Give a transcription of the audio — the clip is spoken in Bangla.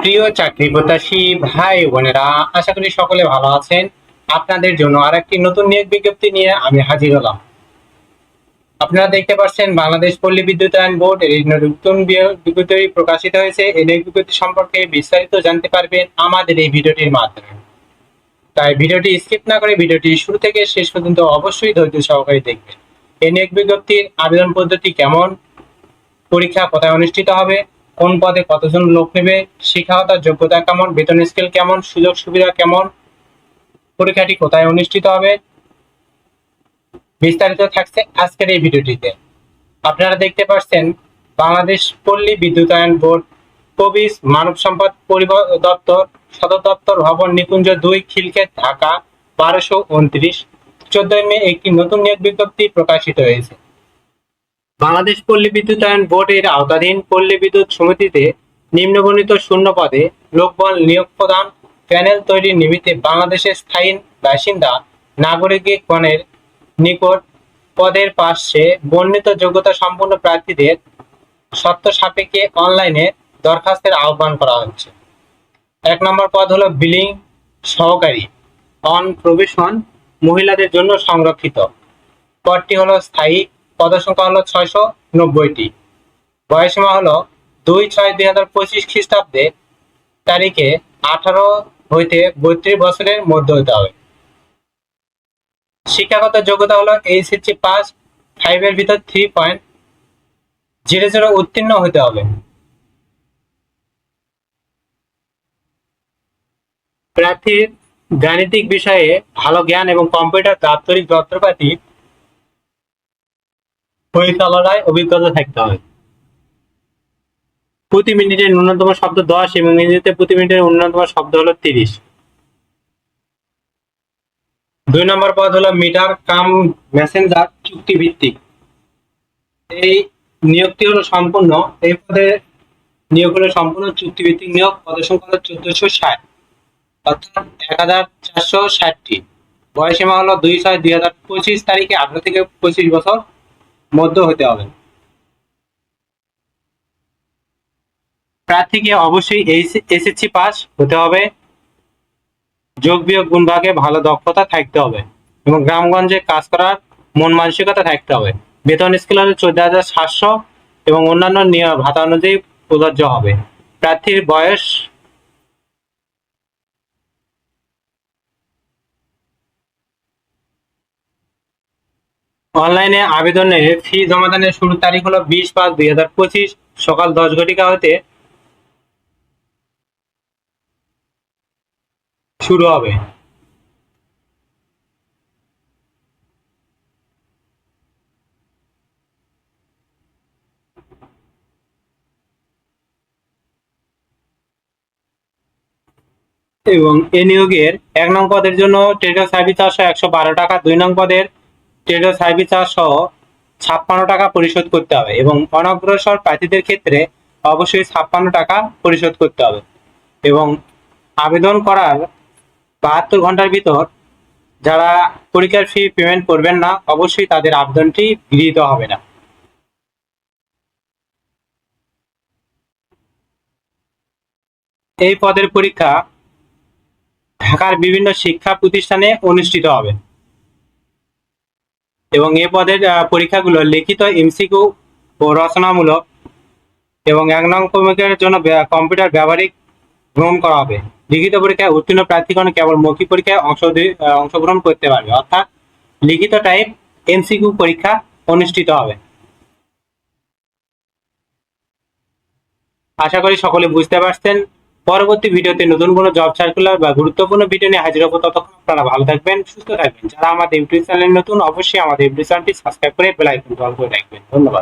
প্রিয় চাকরি প্রত্যাশী ভাই বোনেরা, আশা করি সকলে ভালো আছেন। আপনাদের জন্য আরেকটি নতুন নিয়োগ বিজ্ঞপ্তি নিয়ে আমি হাজির হলাম। আপনারা দেখতে পাচ্ছেন বাংলাদেশ পল্লী বিদ্যুতায়ন বোর্ড এর নতুন বিজ্ঞপ্তি প্রকাশিত হয়েছে। এই নিয়োগ বিজ্ঞপ্তি সম্পর্কে বিস্তারিত জানতে পারবেন আমাদের এই ভিডিওটির মাধ্যমে। তাই ভিডিওটি স্কিপ না করে ভিডিওটি শুরু থেকে শেষ পর্যন্ত অবশ্যই ধৈর্য সহকারে দেখবেন। এই নিয়োগ বিজ্ঞপ্তির আবেদন পদ্ধতি কেমন, পরীক্ষা কোথায় অনুষ্ঠিত হবে, কোন পদে কতজন লোক নেবে, শিক্ষাগত যোগ্যতা কেমন, বেতন স্কেল কেমন, সুযোগ সুবিধা কেমন, পরীক্ষাটি কোথায় অনুষ্ঠিত হবে, বিস্তারিত থাকছে আজকের এই ভিডিওটিতে। আপনারা দেখতে পাচ্ছেন বাংলাদেশ পল্লী বিদ্যুতায়ন বোর্ড, কবিস মানব সম্পদ দপ্তর, সদর দপ্তর ভবন, নিকুঞ্জ 2, খিলক্ষেত, ঢাকা 1229। 14 মে একটি নতুন নিয়োগ বিজ্ঞপ্তি প্রকাশিত হয়েছে। বাংলাদেশ পল্লী বিদ্যুতায়ন বোর্ডের আওতাধীন পল্লী বিদ্যুৎ সমিতিতে নিম্নবর্ণিত শূন্য পদে লোকবল নিয়োগ প্রদান। প্যানেল তৈরির নিমিত্তে বাংলাদেশের স্থায়ী বাসিন্দা নাগরিকগণের নিকট পদের পাশে বর্ণিত যোগ্যতা সম্পন্ন প্রার্থীদের শর্ত সাপেক্ষে অনলাইনে দরখাস্তের আহ্বান করা হচ্ছে। 1 নম্বর পদ হলো বিলিং সহকারী, অন প্রবেশন, মহিলাদের জন্য সংরক্ষিত। পদটি হলো স্থায়ী, পদসংখ্যা হলো 690টি। বয়সীমা হলো 2/6/2025 খ্রিস্টাব্দে তারিখে 18 হইতে 32 বছরের মধ্যে হতে হবে। শিক্ষাগত যোগ্যতা হলো এইচএসসি পাস, 5 এর ভিতর 3.00 উত্তীর্ণ হতে হবে। প্রার্থীর গাণিতিক বিষয়ে ভালো জ্ঞান এবং কম্পিউটার দাপ্তরিক যন্ত্রপাতি পরিচালনায় অভিজ্ঞতা থাকতে হবে। প্রতি মিনিটে ন্যূনতম শব্দ 10 এবং ইংরেজিতে প্রতি মিনিটের ন্যূনতম শব্দ হলো 30। 2 নম্বর পদ হলো মিটার কাম মেসেঞ্জার, চুক্তিভিত্তিক। এই নিয়োগটি হলো সম্পূর্ণ, এই পদে নিয়োগ হলো সম্পূর্ণ চুক্তিভিত্তিক নিয়োগ। পদের সংখ্যা হলো 1460, অর্থাৎ 1460টি। বয়সীমা হলো 2/6/2025 তারিখে 18 থেকে 25 বছর মধ্য হতে হবে। প্রার্থীকে অবশ্যই এসএসসি পাস হতে হবে, যোগ বিয়োগ গুণ ভাগে ভালো দক্ষতা থাকতে হবে এবং গ্রামগঞ্জে কাজ করার মন মানসিকতা থাকতে হবে। বেতন স্কেল হলো 14,700 এবং অন্যান্য ভাতা অনুযায়ী প্রযোজ্য হবে। প্রার্থীর বয়স অনলাইনে আবেদনের ফি জমাদানের শুরুর তারিখ হলো 20/5/2025 সকাল 10 ঘটিকা হতে শুরু হবে। এবং এ নিয়োগের 1 নং পদের জন্য ট্রেডার সার্ভিস চার্জ 112 টাকা, 2 নং পদের ট্রেডার সার্ভিস চার্জ সহ 56 টাকা পরিশোধ করতে হবে এবং অনগ্রসর প্রার্থীদের ক্ষেত্রে অবশ্যই 56 টাকা পরিশোধ করতে হবে। এবং আবেদন করার 72 ঘন্টার ভিতর যারা পরীক্ষার ফি পেমেন্ট করবেন না, অবশ্যই তাদের আবেদনটি গৃহীত হবে না। এই পদের পরীক্ষা ঢাকার বিভিন্ন শিক্ষা প্রতিষ্ঠানে অনুষ্ঠিত হবে এবং এ পদের পরীক্ষাগুলো লিখিত, এমসিকিউ ও রচনামূলক এবং 1 নং কর্মীদের জন্য কম্পিউটার ব্যবহারিক গ্রহণ করা হবে। লিখিত পরীক্ষায় উত্তীর্ণ প্রার্থীগণ কেবল মৌখিক পরীক্ষায় অংশগ্রহণ করতে পারবে, অর্থাৎ লিখিত টাইপ এমসিকিউ পরীক্ষা অনুষ্ঠিত হবে। আশা করি সকলে বুঝতে পারছেন। পরবর্তী ভিডিওতে নতুন কোনো জব সার্কুলার বা গুরুত্বপূর্ণ ভিডিও নিয়ে হাজির হবো। ততক্ষণ আপনারা ভালো থাকবেন, সুস্থ থাকবেন। যারা আমাদের ইউটিউব চ্যানেল নতুন, অবশ্যই আমাদের ইউটিউব চ্যানেলটি সাবস্ক্রাইব করে বেল আইকনটি অন করে রাখবেন। ধন্যবাদ।